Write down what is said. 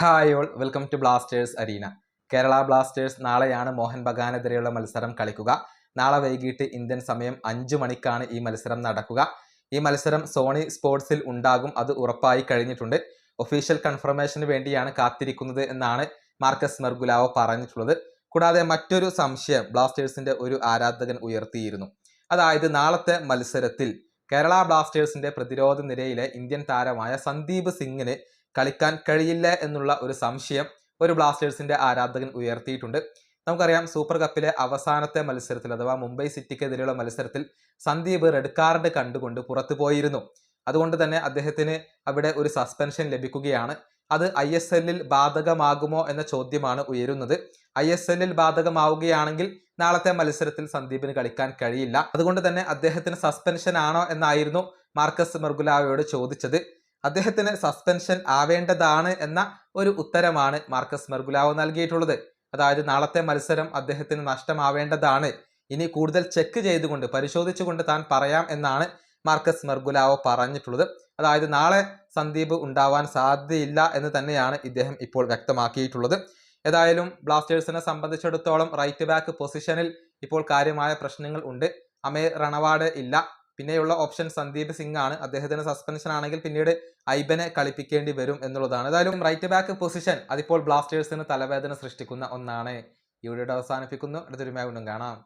Hi all, welcome to Blasters arena. Kerala Blasters നാളെയാണ് മോഹൻ ബഗാനെതിരെയുള്ള മത്സരം കളിക്കുക. നാളെ വൈകിട്ട് ഇന്ത്യൻ സമയം 5 മണിക്കാണ് ഈ മത്സരം നടക്കുക. ഈ മത്സരം സോണി സ്പോർട്സിൽ ഉണ്ടാകും, അത് ഉറപ്പായി കഴിഞ്ഞിട്ടുണ്ട്. ഒഫീഷ്യൽ കൺഫർമേഷന് വേണ്ടിയാണ് കാത്തിരിക്കുന്നത് എന്നാണ് മാർക്കസ് മെർഗുലാവോ പറഞ്ഞിട്ടുള്ളത്. കൂടാതെ മറ്റൊരു സംശയം ബ്ലാസ്റ്റേഴ്സിന്റെ ഒരു ആരാധകൻ ഉയർത്തിയിരുന്നു. അതായത് നാളത്തെ മത്സരത്തിൽ കേരള ബ്ലാസ്റ്റേഴ്സിന്റെ പ്രതിരോധ നിരയിലെ ഇന്ത്യൻ താരമായ സന്ദീപ് സിംഗിന് കളിക്കാൻ കഴിയില്ല എന്നുള്ള ഒരു സംശയം ഒരു ബ്ലാസ്റ്റേഴ്സിന്റെ ആരാധകൻ ഉയർത്തിയിട്ടുണ്ട്. നമുക്കറിയാം, സൂപ്പർ കപ്പിലെ അവസാനത്തെ മത്സരത്തിൽ അഥവാ മുംബൈ സിറ്റിക്കെതിരെയുള്ള മത്സരത്തിൽ സന്ദീപ് റെഡ് കാർഡ് കണ്ടുകൊണ്ട് പുറത്തു പോയിരുന്നു. അതുകൊണ്ട് തന്നെ അദ്ദേഹത്തിന് അവിടെ ഒരു സസ്പെൻഷൻ ലഭിക്കുകയാണ്. അത് ISL ബാധകമാകുമോ എന്ന ചോദ്യമാണ് ഉയരുന്നത്. ISL ബാധകമാവുകയാണെങ്കിൽ നാളത്തെ മത്സരത്തിൽ സന്ദീപിന് കളിക്കാൻ കഴിയില്ല. അതുകൊണ്ട് തന്നെ അദ്ദേഹത്തിന് സസ്പെൻഷൻ ആണോ എന്നായിരുന്നു മാർക്കസ് മെർഗുലാവോയോട് ചോദിച്ചത്. അദ്ദേഹത്തിന് സസ്പെൻഷൻ ആവേണ്ടതാണ് എന്ന ഒരു ഉത്തരമാണ് മാർക്കസ് മെർഗുലാവോ നൽകിയിട്ടുള്ളത്. അതായത് നാളത്തെ മത്സരം അദ്ദേഹത്തിന് നഷ്ടമാവേണ്ടതാണ്, ഇനി കൂടുതൽ ചെക്ക് ചെയ്തുകൊണ്ട് പരിശോധിച്ചുകൊണ്ട് താൻ പറയാം എന്നാണ് മാർക്കസ് മെർഗുലാവോ പറഞ്ഞിട്ടുള്ളത്. അതായത് നാളെ സന്ദീപ് ഉണ്ടാവാൻ സാധ്യതയില്ല എന്ന് തന്നെയാണ് ഇദ്ദേഹം ഇപ്പോൾ വ്യക്തമാക്കിയിട്ടുള്ളത്. ഏതായാലും ബ്ലാസ്റ്റേഴ്സിനെ സംബന്ധിച്ചിടത്തോളം റൈറ്റ് ബാക്ക് പൊസിഷനിൽ ഇപ്പോൾ കാര്യമായ പ്രശ്നങ്ങൾ ഉണ്ട്. അമേ റണവാഡ് ഇല്ല. പിന്നെയുള്ള ഓപ്ഷൻ സന്ദീപ് സിംഗ് ആണ്. അദ്ദേഹത്തിന് സസ്പെൻഷൻ ആണെങ്കിൽ പിന്നീട് ഐബനെ കളിപ്പിക്കേണ്ടി വരും എന്നുള്ളതാണ്. ഏതായാലും റൈറ്റ് ബാക്ക് പൊസിഷൻ അതിപ്പോൾ ബ്ലാസ്റ്റേഴ്സിന് തലവേദന സൃഷ്ടിക്കുന്ന ഒന്നാണ്. ഈ വീഡിയോ അവസാനിപ്പിക്കുന്നു. അടുത്തൊരു വീണ്ടും കാണാം.